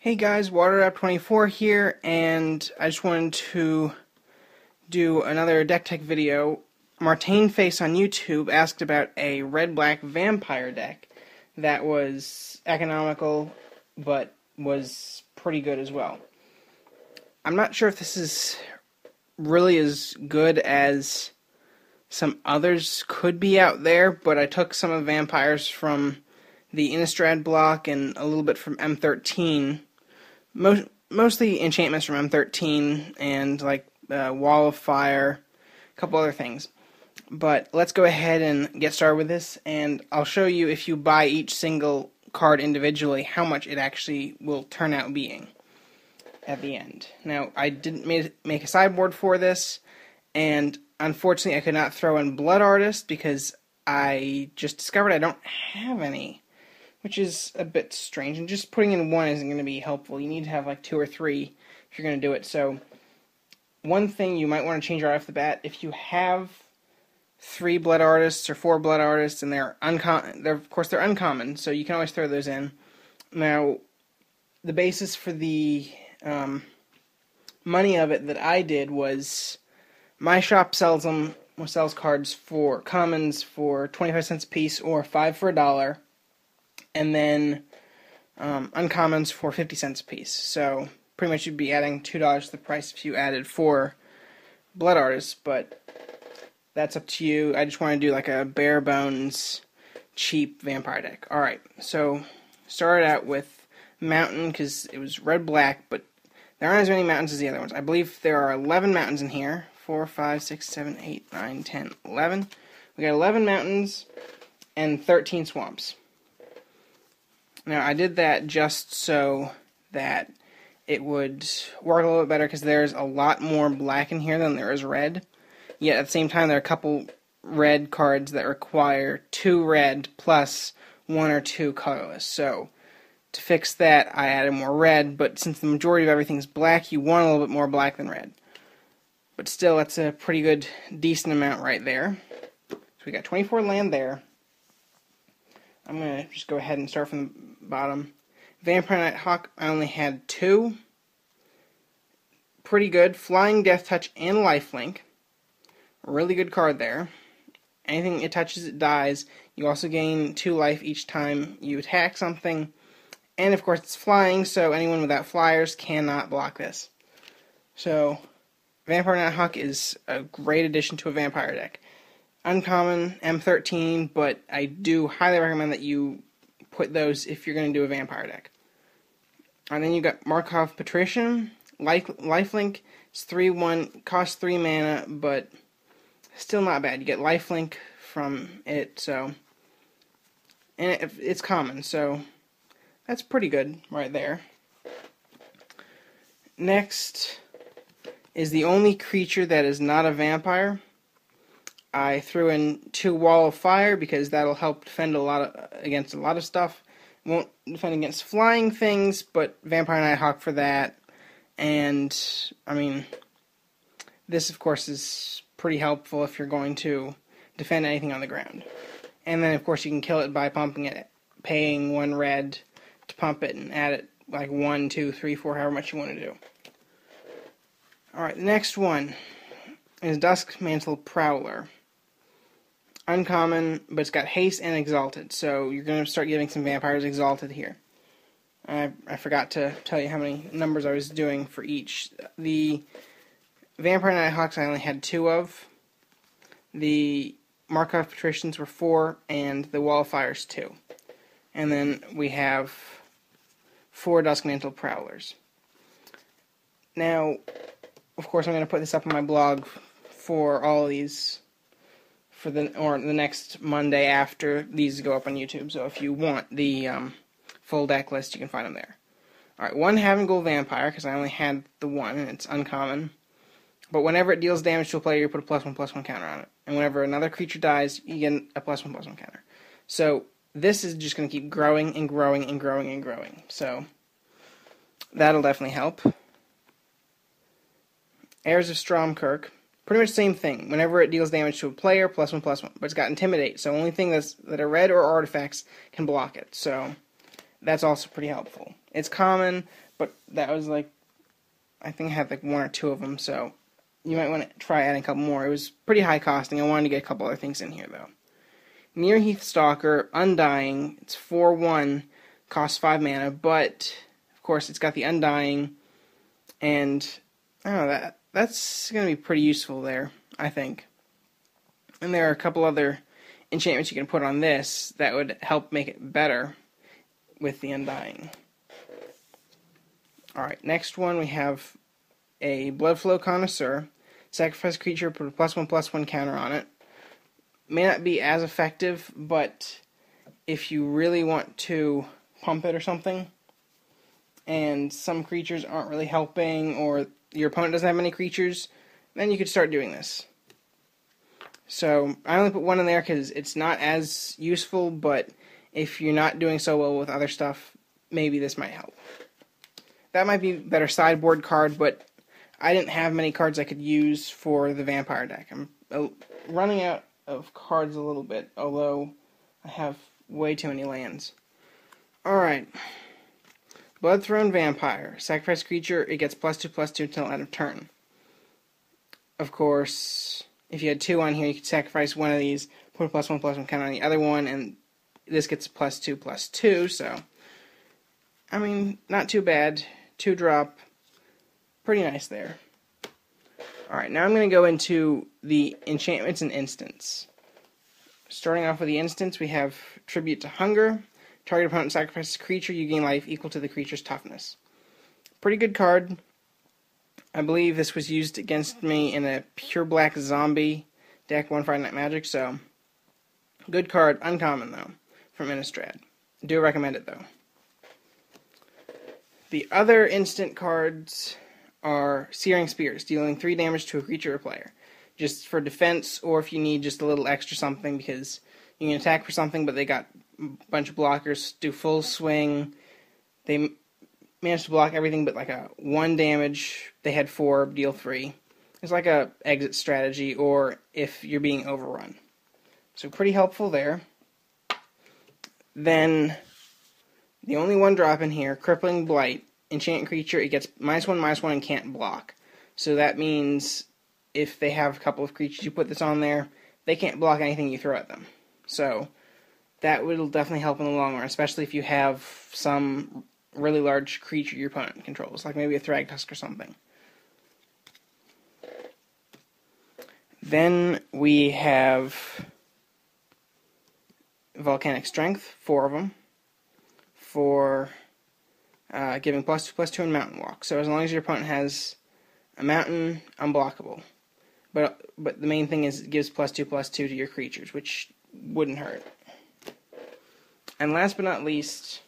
Hey guys, WaterUp24 here, and I just wanted to do another deck tech video. Martainface on YouTube asked about a red-black vampire deck that was economical, but was pretty good as well. I'm not sure if this is really as good as some others could be out there, but I took some of the vampires from the Innistrad block and a little bit from M13. Mostly enchantments from M13 and like Wall of Fire, a couple other things. But let's go ahead and get started with this, and I'll show you if you buy each single card individually how much it actually will turn out being at the end. Now, I didn't make a sideboard for this, and unfortunately I could not throw in Blood Artist because I just discovered I don't have any, which is a bit strange, and just putting in one isn't going to be helpful. You need to have like 2 or 3 if you're going to do it. So one thing you might want to change right off the bat, if you have 3 Blood Artists or 4 Blood Artists, and they're uncommon, of course they're uncommon, so you can always throw those in. Now, the basis for the money of it that I did was my shop sells cards for commons for 25 cents a piece or 5 for $1. And then uncommons for 50 cents a piece. So pretty much you'd be adding $2 to the price if you added 4 Blood Artists, but that's up to you. I just want to do like a bare bones, cheap vampire deck. Alright, so started out with Mountain because it was red-black, but there aren't as many mountains as the other ones. I believe there are 11 mountains in here. 4, 5, 6, 7, 8, 9, 10, 11. We got 11 mountains and 13 swamps. Now, I did that just so that it would work a little bit better because there's a lot more black in here than there is red. Yet, at the same time, there are a couple red cards that require 2 red plus 1 or 2 colorless. So, to fix that, I added more red, but since the majority of everything's black, you want a little bit more black than red. But still, that's a pretty good, decent amount right there. So, we got 24 land there. I'm going to just go ahead and start from the bottom. Vampire Nighthawk, I only had 2. Pretty good. Flying Death Touch and Lifelink. Really good card there. Anything it touches, it dies. You also gain 2 life each time you attack something. And of course it's flying, so anyone without flyers cannot block this. So, Vampire Nighthawk is a great addition to a vampire deck. Uncommon, M13, but I do highly recommend that you put those if you're going to do a vampire deck. And then you got Markov Patrician, Lifelink, it's 3/1, costs 3 mana, but still not bad. You get Lifelink from it, so, and it's common, so that's pretty good right there. Next is the only creature that is not a vampire. I threw in 2 Wall of Fire because that'll help defend against a lot of stuff. Won't defend against flying things, but Vampire Nighthawk for that. And, I mean, this of course is pretty helpful if you're going to defend anything on the ground. And then of course you can kill it by pumping it, paying 1 red to pump it and add it like 1, 2, 3, 4, however much you want to do. Alright, the next one is Duskmantle Prowler. Uncommon, but it's got haste and exalted, so you're going to start giving some vampires exalted here. I forgot to tell you how many numbers I was doing for each. The Vampire Nighthawks I only had 2 of. The Markov Patricians were 4, and the Wall of Fires 2. And then we have 4 Duskmantle Prowlers. Now, of course, I'm going to put this up on my blog for all of these for the next Monday after these go up on YouTube. So if you want the full deck list, you can find them there. Alright, 1 Havengold Vampire, because I only had the 1, and it's uncommon. But whenever it deals damage to a player, you put a +1/+1 counter on it. And whenever another creature dies, you get a +1/+1 counter. So this is just going to keep growing and growing and growing and growing. So that'll definitely help. Heirs of Stromkirk. Pretty much the same thing. Whenever it deals damage to a player, +1/+1. But it's got Intimidate, so only thing that are red or artifacts can block it. So that's also pretty helpful. It's common, but that was like, I think I had like 1 or 2 of them, so you might want to try adding a couple more. It was pretty high costing. I wanted to get a couple other things in here, though. Near Heath Stalker, Undying, it's 4/1, costs 5 mana, but, of course, it's got the Undying, and, I don't know, that's going to be pretty useful there, I think. And there are a couple other enchantments you can put on this that would help make it better with the Undying. Alright, next one we have a Bloodflow Connoisseur. Sacrifice a creature, put a +1/+1 counter on it. May not be as effective, but if you really want to pump it or something, and some creatures aren't really helping, or your opponent doesn't have many creatures, then you could start doing this. So, I only put 1 in there because it's not as useful, but if you're not doing so well with other stuff, maybe this might help. That might be a better sideboard card, but I didn't have many cards I could use for the vampire deck. I'm running out of cards a little bit, although I have way too many lands. Alright. Bloodthrone Vampire. Sacrifice creature, it gets +2/+2 until end of turn. Of course, if you had 2 on here, you could sacrifice one of these, put a +1/+1 counter on the other one, and this gets +2/+2, so, I mean, not too bad. 2-drop, pretty nice there. Alright, now I'm going to go into the enchantments and instants. Starting off with the instants, we have Tribute to Hunger. Target opponent sacrifices a creature, you gain life equal to the creature's toughness. Pretty good card. I believe this was used against me in a pure black zombie deck, One Friday Night Magic, so good card, uncommon though, from Innistrad. Do recommend it though. The other instant cards are Searing Spears, dealing 3 damage to a creature or player. Just for defense, or if you need just a little extra something, because you can attack for something, but they got a bunch of blockers, do full swing. They managed to block everything but like a 1 damage. They had 4, deal 3. It's like a exit strategy, or if you're being overrun. So pretty helpful there. Then, the only 1-drop in here, Crippling Blight. Enchant creature, it gets -1/-1 and can't block. So that means if they have a couple of creatures you put this on there, they can't block anything you throw at them. So that will definitely help in the long run, especially if you have some really large creature your opponent controls, like maybe a Thragtusk or something. Then we have Volcanic Strength, 4 of them, for giving +2/+2 and Mountain Walk. So as long as your opponent has a mountain, unblockable. But the main thing is it gives +2/+2 to your creatures, which wouldn't hurt. And last but not least,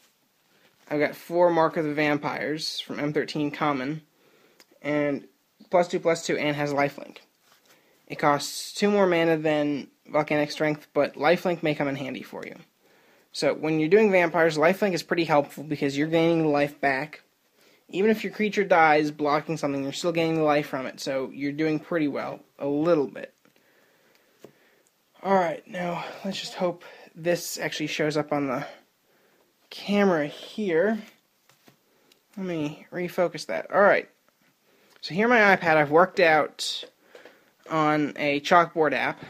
I've got 4 Mark of the Vampires from M13 Common, and +2/+2 and has lifelink. It costs 2 more mana than Volcanic Strength, but lifelink may come in handy for you. So when you're doing vampires, lifelink is pretty helpful because you're gaining the life back. Even if your creature dies blocking something, you're still gaining the life from it, so you're doing pretty well, a little bit. Alright, now let's just hope this actually shows up on the camera here. Let me refocus that. Alright, so here on my iPad I've worked out on a chalkboard app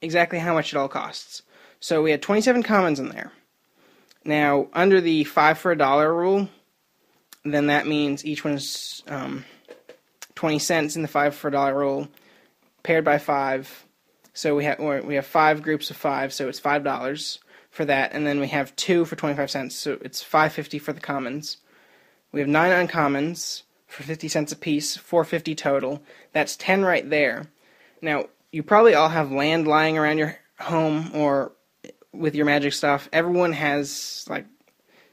exactly how much it all costs. So we had 27 commons in there. Now, under the 5 for $1 rule, then that means each one is 20 cents in the 5 for $1 rule, paired by 5. So we have 5 groups of 5, so it's $5 for that, and then we have 2 for 25 cents, so it's $5.50 for the commons. We have 9 uncommons for 50 cents a piece, $4.50 total. That's 10 right there. Now, you probably all have land lying around your home or with your magic stuff. Everyone has like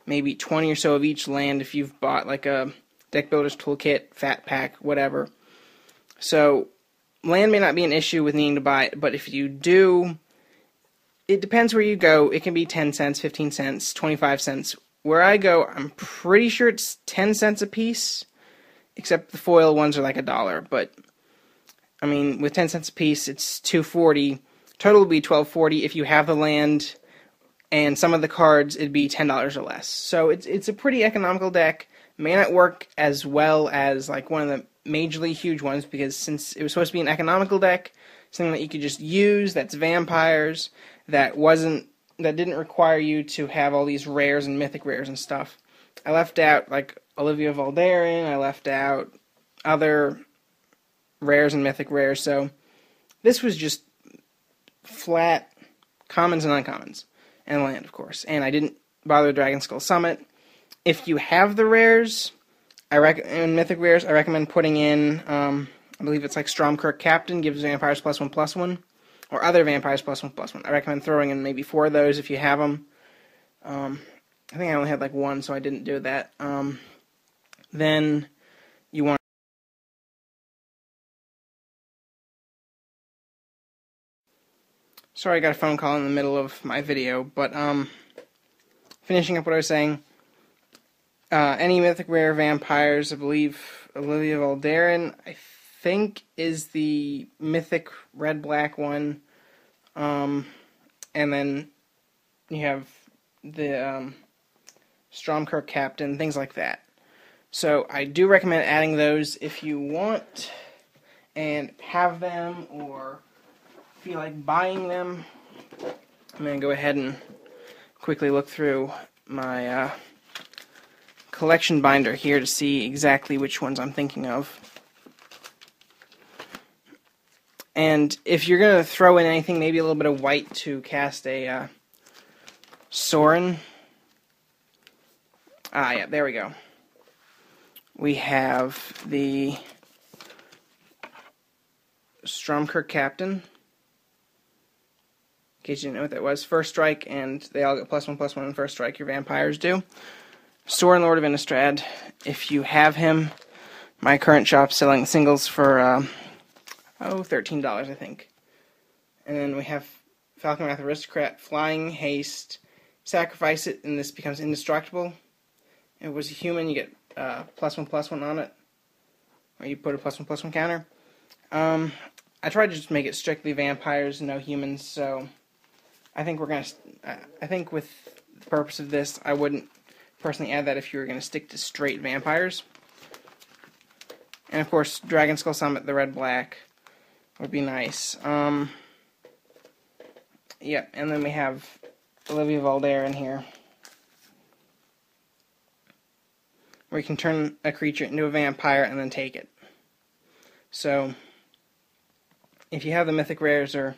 maybe 20 or so of each land if you've bought like a deck builder's toolkit, fat pack, whatever. So land may not be an issue with needing to buy it, but if you do, it depends where you go. It can be 10 cents, 15 cents, 25 cents. Where I go, I'm pretty sure it's 10 cents a piece, except the foil ones are like $1. But I mean, with 10 cents a piece, it's $2.40. Total will be $12.40 if you have the land and some of the cards it'd be $10 or less. So it's a pretty economical deck. May not work as well as like one of the majorly huge ones, because since it was supposed to be an economical deck, something that you could just use, that's vampires, that didn't require you to have all these rares and mythic rares and stuff. I left out like Olivia Valderin, I left out other rares and mythic rares, so this was just flat commons and uncommons, and land, of course. And I didn't bother with Dragon Skull Summit. If you have the rares, and mythic rares, I recommend putting in, I believe it's like Stromkirk Captain, gives vampires +1/+1, or other vampires +1/+1. I recommend throwing in maybe 4 of those if you have them. I think I only had like 1, so I didn't do that. Then you want... Sorry, I got a phone call in the middle of my video, but finishing up what I was saying, any mythic rare vampires, I believe Olivia Valderin, I think, is the mythic red-black one, and then you have the Stromkirk Captain, things like that. So I do recommend adding those if you want and have them, or feel like buying them. I'm going to go ahead and quickly look through my collection binder here to see exactly which ones I'm thinking of. And if you're going to throw in anything, maybe a little bit of white to cast a Sorin. Yeah, there we go. We have the Stromkirk Captain. In case you didn't know what that was. First strike, and they all get +1/+1 on first strike. Your vampires do. Sorin, Lord of Innistrad. If you have him, my current shop's selling singles for $13, I think. And then we have Falcon Wrath Aristocrat, Flying Haste. Sacrifice it, and this becomes indestructible. If it was a human, you get +1/+1 on it, or you put a +1/+1 counter. I tried to just make it strictly vampires, no humans. So I think I think with the purpose of this, I wouldn't personally add that if you were going to stick to straight vampires. And of course, Dragon Skull Summit, the red-black, would be nice. Yeah, and then we have Olivia Valderin here, where you can turn a creature into a vampire and then take it. So if you have the mythic rares or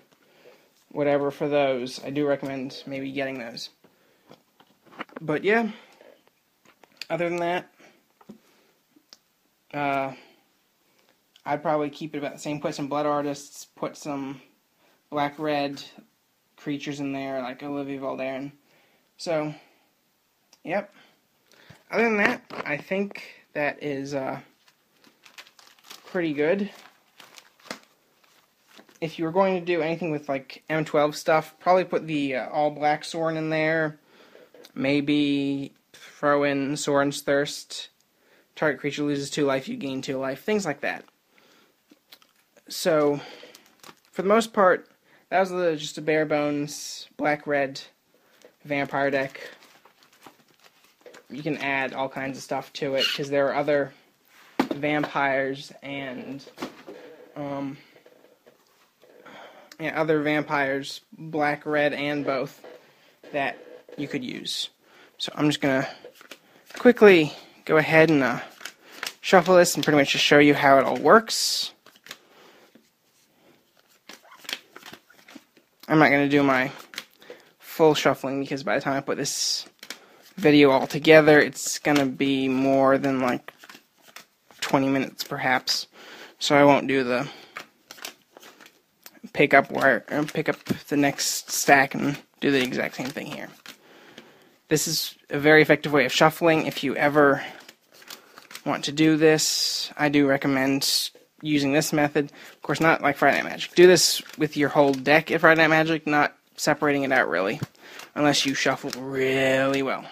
whatever for those, I do recommend maybe getting those. But yeah, other than that, I'd probably keep it about the same. Put some Blood Artists, put some black-red creatures in there, like Olivia Valderin. So, yep. Other than that, I think that is pretty good. If you were going to do anything with like M12 stuff, probably put the all-black Sorin in there. Maybe throw in Sorin's Thirst. Target creature loses 2 life, you gain 2 life. Things like that. So, for the most part, that was just a bare-bones black-red vampire deck. You can add all kinds of stuff to it, because there are other vampires and other vampires, black, red, and both, that you could use. So I'm just going to quickly go ahead and shuffle this and pretty much just show you how it all works. I'm not going to do my full shuffling, because by the time I put this video all together, it's going to be more than like 20 minutes perhaps. So I won't do the pick up the next stack and do the exact same thing here. This is a very effective way of shuffling. If you ever want to do this, I do recommend using this method. Of course, not like Friday Night Magic. Do this with your whole deck at Friday Night Magic, not separating it out really, unless you shuffle really well.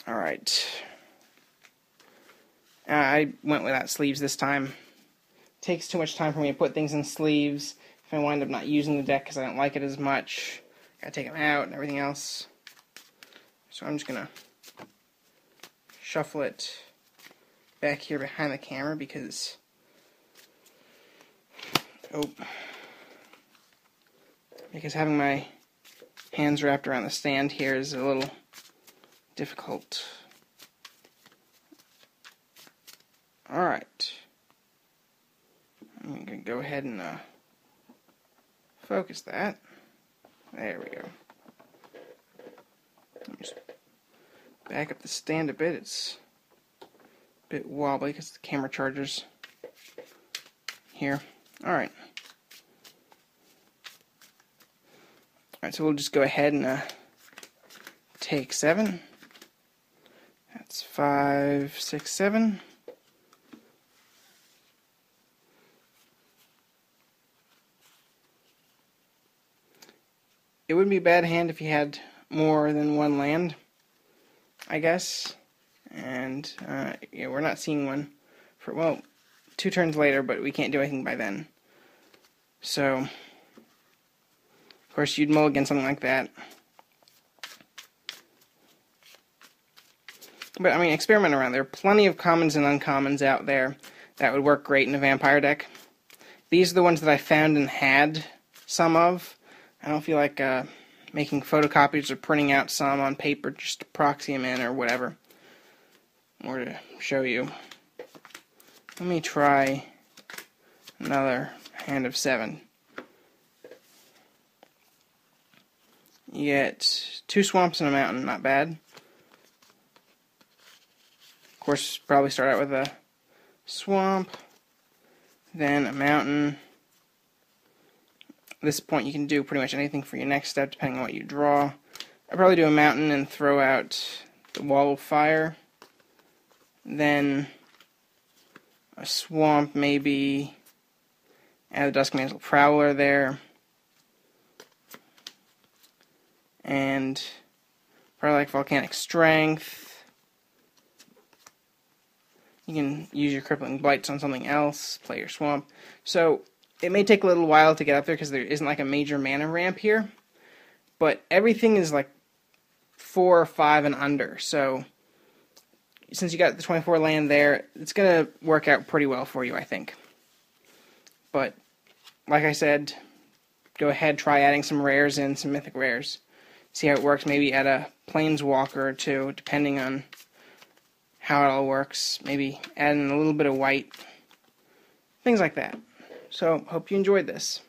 Alright. I went without sleeves this time. It takes too much time for me to put things in sleeves. If I wind up not using the deck because I don't like it as much, Gotta take them out and everything else. So I'm just gonna shuffle it back here behind the camera because having my hands wrapped around the stand here is a little difficult. Alright. I'm going to go ahead and focus that. There we go. Let me just back up the stand a bit. It's a bit wobbly because the camera chargers here. Alright. Alright, so we'll just go ahead and take 7. That's 5, 6, 7. It wouldn't be a bad hand if you had more than one land, I guess. And yeah, we're not seeing one for, well, 2 turns later, but we can't do anything by then. So, of course, you'd mulligan something like that. But, I mean, experiment around. There are plenty of commons and uncommons out there that would work great in a vampire deck. These are the ones that I found and had some of. I don't feel like making photocopies or printing out some on paper just to proxy them in or whatever. Or to show you. Let me try another hand of 7. You get 2 swamps and a mountain, not bad. Of course, probably start out with a swamp, then a mountain. At this point, you can do pretty much anything for your next step, depending on what you draw. I'd probably do a mountain and throw out the wall of fire. Then a swamp, maybe. Add the Duskmantle Prowler there. And probably like Volcanic Strength. You can use your Crippling Blights on something else, play your swamp. So it may take a little while to get up there because there isn't like a major mana ramp here. But everything is like 4 or 5 and under. So since you got the 24 land there, it's going to work out pretty well for you, I think. But like I said, go ahead, try adding some rares in, some mythic rares. See how it works. Maybe add a Planeswalker or 2, depending on how it all works. Maybe add in a little bit of white. Things like that. So, hope you enjoyed this.